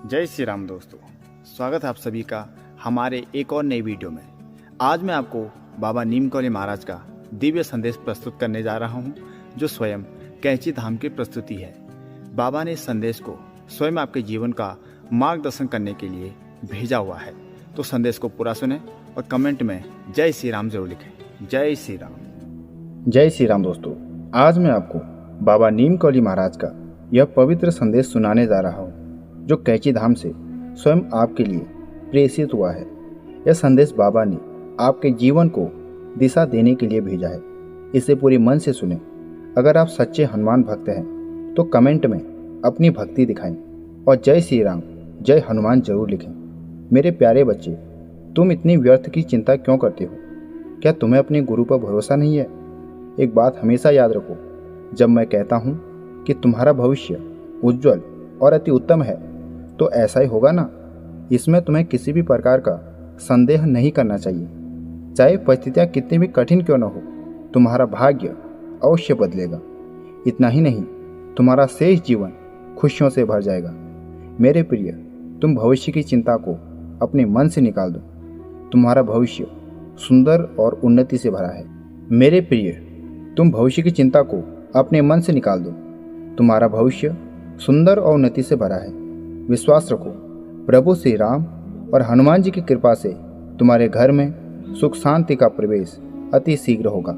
जय श्री राम दोस्तों, स्वागत है आप सभी का हमारे एक और नई वीडियो में। आज मैं आपको बाबा नीमकौली महाराज का दिव्य संदेश प्रस्तुत करने जा रहा हूं, जो स्वयं कैंची धाम की प्रस्तुति है। बाबा ने इस संदेश को स्वयं आपके जीवन का मार्गदर्शन करने के लिए भेजा हुआ है। तो संदेश को पूरा सुने और कमेंट में जय श्री राम जरूर लिखें। जय श्री राम। जय श्री राम दोस्तों, आज मैं आपको बाबा नीमकौली महाराज का यह पवित्र संदेश सुनाने जा रहा हूँ, जो कैंची धाम से स्वयं आपके लिए प्रेषित हुआ है। यह संदेश बाबा ने आपके जीवन को दिशा देने के लिए भेजा है। इसे पूरे मन से सुने। अगर आप सच्चे हनुमान भक्त हैं तो कमेंट में अपनी भक्ति दिखाएं और जय श्री राम जय हनुमान जरूर लिखें। मेरे प्यारे बच्चे, तुम इतनी व्यर्थ की चिंता क्यों करते हो? क्या तुम्हें अपने गुरु पर भरोसा नहीं है? एक बात हमेशा याद रखो, जब मैं कहता हूँ कि तुम्हारा भविष्य उज्जवल और अति उत्तम है, तो ऐसा ही होगा ना। इसमें तुम्हें किसी भी प्रकार का संदेह नहीं करना चाहिए। चाहे परिस्थितियाँ कितनी भी कठिन क्यों न हो, तुम्हारा भाग्य अवश्य बदलेगा। इतना ही नहीं, तुम्हारा शेष जीवन खुशियों से भर जाएगा। मेरे प्रिय, तुम भविष्य की चिंता को अपने मन से निकाल दो। तुम्हारा भविष्य सुंदर और उन्नति से भरा है। मेरे प्रिय, तुम भविष्य की चिंता को अपने मन से निकाल दो। तुम्हारा भविष्य सुंदर और उन्नति से भरा है। विश्वास रखो, प्रभु श्री राम और हनुमान जी की कृपा से तुम्हारे घर में सुख शांति का प्रवेश अति शीघ्र होगा।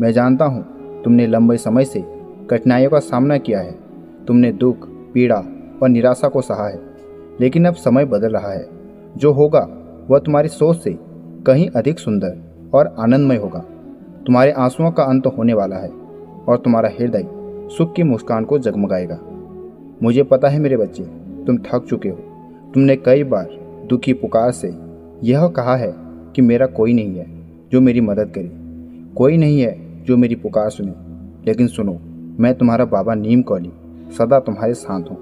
मैं जानता हूँ तुमने लंबे समय से कठिनाइयों का सामना किया है। तुमने दुख, पीड़ा और निराशा को सहा है, लेकिन अब समय बदल रहा है। जो होगा वह तुम्हारी सोच से कहीं अधिक सुंदर और आनंदमय होगा। तुम्हारे आंसुओं का अंत होने वाला है और तुम्हारा हृदय सुख की मुस्कान को जगमगाएगा। मुझे पता है मेरे बच्चे, तुम थक चुके हो। तुमने कई बार दुखी पुकार से यह कहा है कि मेरा कोई नहीं है जो मेरी मदद करे, कोई नहीं है जो मेरी पुकार सुने। लेकिन सुनो, मैं तुम्हारा बाबा नीमकौली सदा तुम्हारे साथ हूँ।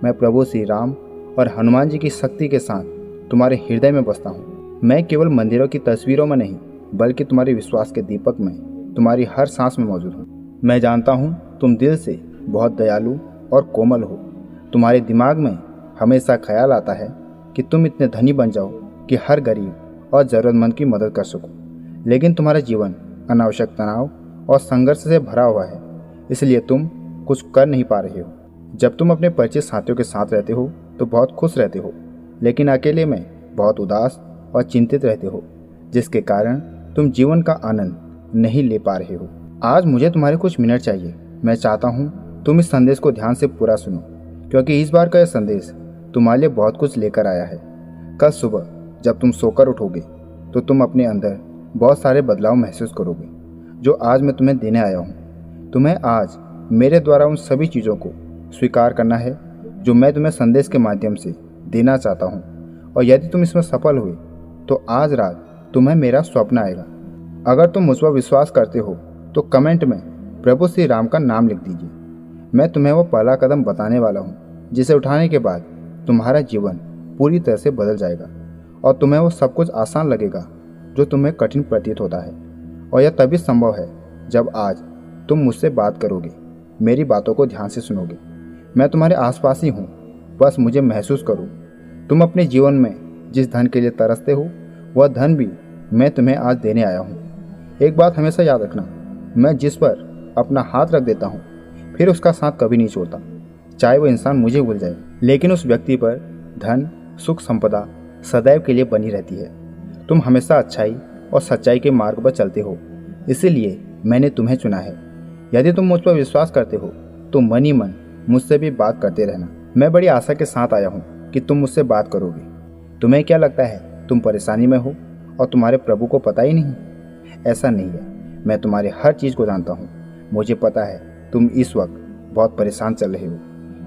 मैं प्रभु श्री राम और हनुमान जी की शक्ति के साथ तुम्हारे हृदय में बसता हूँ। मैं केवल मंदिरों की तस्वीरों में नहीं, बल्कि तुम्हारे विश्वास के दीपक में, तुम्हारी हर सांस में मौजूद हूँ। मैं जानता हूँ तुम दिल से बहुत दयालु और कोमल हो। तुम्हारे दिमाग में हमेशा ख्याल आता है कि तुम इतने धनी बन जाओ कि हर गरीब और ज़रूरतमंद की मदद कर सको। लेकिन तुम्हारा जीवन अनावश्यक तनाव और संघर्ष से भरा हुआ है, इसलिए तुम कुछ कर नहीं पा रहे हो। जब तुम अपने परिचित साथियों के साथ रहते हो तो बहुत खुश रहते हो, लेकिन अकेले में बहुत उदास और चिंतित रहते हो, जिसके कारण तुम जीवन का आनंद नहीं ले पा रहे हो। आज मुझे तुम्हारे कुछ मिनट चाहिए। मैं चाहता हूँ तुम इस संदेश को ध्यान से पूरा सुनो, क्योंकि इस बार का यह संदेश तुम्हारे लिए बहुत कुछ लेकर आया है। कल सुबह जब तुम सोकर उठोगे तो तुम अपने अंदर बहुत सारे बदलाव महसूस करोगे, जो आज मैं तुम्हें देने आया हूँ। तुम्हें आज मेरे द्वारा उन सभी चीज़ों को स्वीकार करना है जो मैं तुम्हें संदेश के माध्यम से देना चाहता हूँ। और यदि तुम इसमें सफल हुए तो आज रात तुम्हें मेरा स्वप्न आएगा। अगर तुम मुझ पर विश्वास करते हो तो कमेंट में प्रभु श्री राम का नाम लिख दीजिए। मैं तुम्हें वो पहला कदम बताने वाला हूँ जिसे उठाने के बाद तुम्हारा जीवन पूरी तरह से बदल जाएगा और तुम्हें वो सब कुछ आसान लगेगा जो तुम्हें कठिन प्रतीत होता है। और यह तभी संभव है जब आज तुम मुझसे बात करोगे, मेरी बातों को ध्यान से सुनोगे। मैं तुम्हारे आसपास ही हूँ, बस मुझे महसूस करो। तुम अपने जीवन में जिस धन के लिए तरसते हो, वह धन भी मैं तुम्हें आज देने आया हूँ। एक बात हमेशा याद रखना, मैं जिस पर अपना हाथ रख देता हूँ फिर उसका साथ कभी नहीं छोड़ता, चाहे वो इंसान मुझे भूल जाए, लेकिन उस व्यक्ति पर धन, सुख, संपदा सदैव के लिए बनी रहती है। तुम हमेशा अच्छाई और सच्चाई के मार्ग पर चलते हो, इसीलिए मैंने तुम्हें चुना है। यदि तुम मुझ पर विश्वास करते हो तो मन ही मन मुझसे भी बात करते रहना। मैं बड़ी आशा के साथ आया हूँ कि तुम मुझसे बात करोगे। तुम्हें क्या लगता है तुम परेशानी में हो और तुम्हारे प्रभु को पता ही नहीं? ऐसा नहीं है, मैं तुम्हारे हर चीज़ को जानता हूँ। मुझे पता है तुम इस वक्त बहुत परेशान चल रहे हो,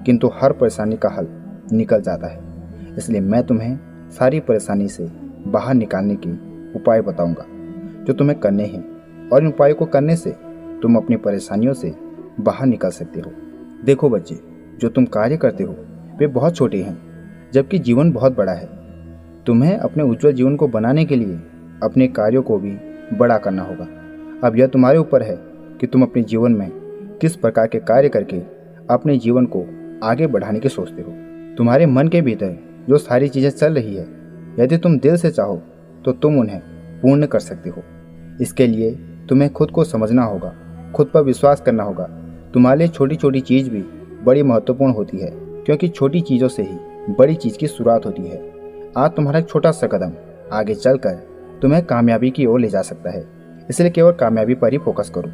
किंतु हर परेशानी का हल निकल जाता है। इसलिए मैं तुम्हें सारी परेशानी से बाहर निकालने के उपाय बताऊंगा जो तुम्हें करने हैं, और इन उपायों को करने से तुम अपनी परेशानियों से बाहर निकल सकते हो। देखो बच्चे, जो तुम कार्य करते हो वे बहुत छोटे हैं, जबकि जीवन बहुत बड़ा है। तुम्हें अपने उज्जवल जीवन को बनाने के लिए अपने कार्यों को भी बड़ा करना होगा। अब यह तुम्हारे ऊपर है कि तुम अपने जीवन में किस प्रकार के कार्य करके अपने जीवन को आगे बढ़ाने की सोचते हो। तुम्हारे मन के भीतर जो सारी चीज़ें चल रही है, यदि तुम दिल से चाहो तो तुम उन्हें पूर्ण कर सकते हो। इसके लिए तुम्हें खुद को समझना होगा, खुद पर विश्वास करना होगा। तुम्हारे लिए छोटी छोटी चीज़ भी बड़ी महत्वपूर्ण होती है, क्योंकि छोटी चीज़ों से ही बड़ी चीज़ की शुरुआत होती है। आज तुम्हारा एक छोटा सा कदम आगे चलकर तुम्हें कामयाबी की ओर ले जा सकता है। इसलिए केवल कामयाबी पर ही फोकस करो,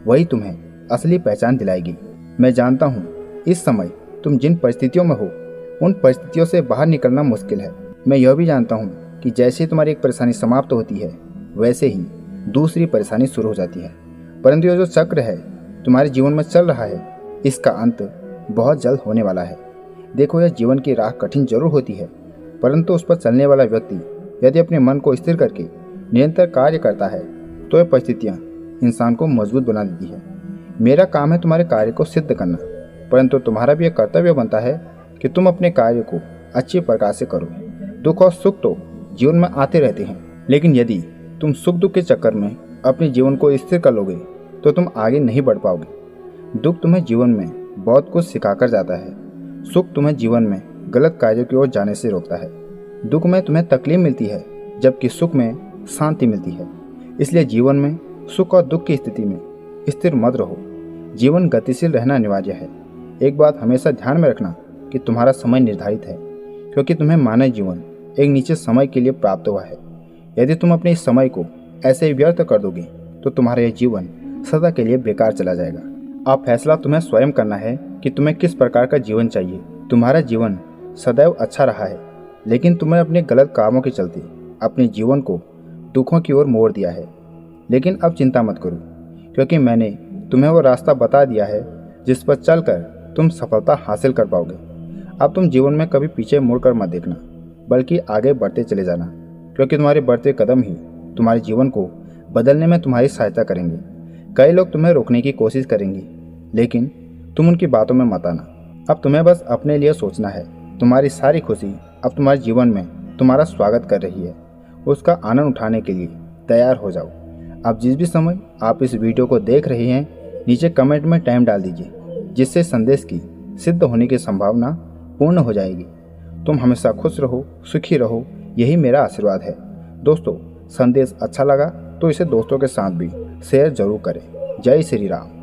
वही तुम्हें असली पहचान दिलाएगी। मैं जानता हूँ इस समय तुम जिन परिस्थितियों में हो, उन परिस्थितियों से बाहर निकलना मुश्किल है। मैं यह भी जानता हूँ कि जैसे तुम्हारी एक परेशानी समाप्त होती है, वैसे ही दूसरी परेशानी शुरू हो जाती है। परंतु यह जो चक्र है तुम्हारे जीवन में चल रहा है, इसका अंत बहुत जल्द होने वाला है। देखो, यह जीवन की राह कठिन जरूर होती है, परंतु उस पर चलने वाला व्यक्ति यदि अपने मन को स्थिर करके निरंतर कार्य करता है तो यह परिस्थितियाँ इंसान को मजबूत बना देती है। मेरा काम है तुम्हारे कार्य को सिद्ध करना, परंतु तुम्हारा भी यह कर्तव्य बनता है कि तुम अपने कार्य को अच्छी प्रकार से करो। दुख और सुख तो जीवन में आते रहते हैं, लेकिन यदि तुम सुख दुख के चक्कर में अपने जीवन को स्थिर कर लोगे तो तुम आगे नहीं बढ़ पाओगे। दुख तुम्हें जीवन में बहुत कुछ सिखाकर जाता है, सुख तुम्हें जीवन में गलत कार्यों की ओर जाने से रोकता है। दुख में तुम्हें तकलीफ मिलती है, जबकि सुख में शांति मिलती है। इसलिए जीवन में सुख और दुख की स्थिति में स्थिर मत रहो। जीवन गतिशील रहना अनिवार्य है। एक बात हमेशा ध्यान में रखना कि तुम्हारा समय निर्धारित है, क्योंकि तुम्हें मानव जीवन एक निश्चित समय के लिए प्राप्त हुआ है। यदि तुम अपने इस समय को ऐसे ही व्यर्थ कर दोगे तो तुम्हारा यह जीवन सदा के लिए बेकार चला जाएगा। अब फैसला तुम्हें स्वयं करना है कि तुम्हें किस प्रकार का जीवन चाहिए। तुम्हारा जीवन सदैव अच्छा रहा है, लेकिन तुमने अपने गलत कामों के चलते अपने जीवन को दुखों की ओर मोड़ दिया है। लेकिन अब चिंता मत करो, क्योंकि मैंने तुम्हें वो रास्ता बता दिया है जिस पर चलकर तुम सफलता हासिल कर पाओगे। अब तुम जीवन में कभी पीछे मुड़कर मत देखना, बल्कि आगे बढ़ते चले जाना, क्योंकि तुम्हारे बढ़ते कदम ही तुम्हारे जीवन को बदलने में तुम्हारी सहायता करेंगे। कई लोग तुम्हें रोकने की कोशिश करेंगे, लेकिन तुम उनकी बातों में मत आना। अब तुम्हें बस अपने लिए सोचना है। तुम्हारी सारी खुशी अब तुम्हारे जीवन में तुम्हारा स्वागत कर रही है। उसका आनंद उठाने के लिए तैयार हो जाओ। अब जिस भी समय आप इस वीडियो को देख रहे हैं, नीचे कमेंट में टाइम डाल दीजिए, जिससे संदेश की सिद्ध होने की संभावना पूर्ण हो जाएगी। तुम हमेशा खुश रहो, सुखी रहो, यही मेरा आशीर्वाद है। दोस्तों, संदेश अच्छा लगा तो इसे दोस्तों के साथ भी शेयर जरूर करें। जय श्री राम।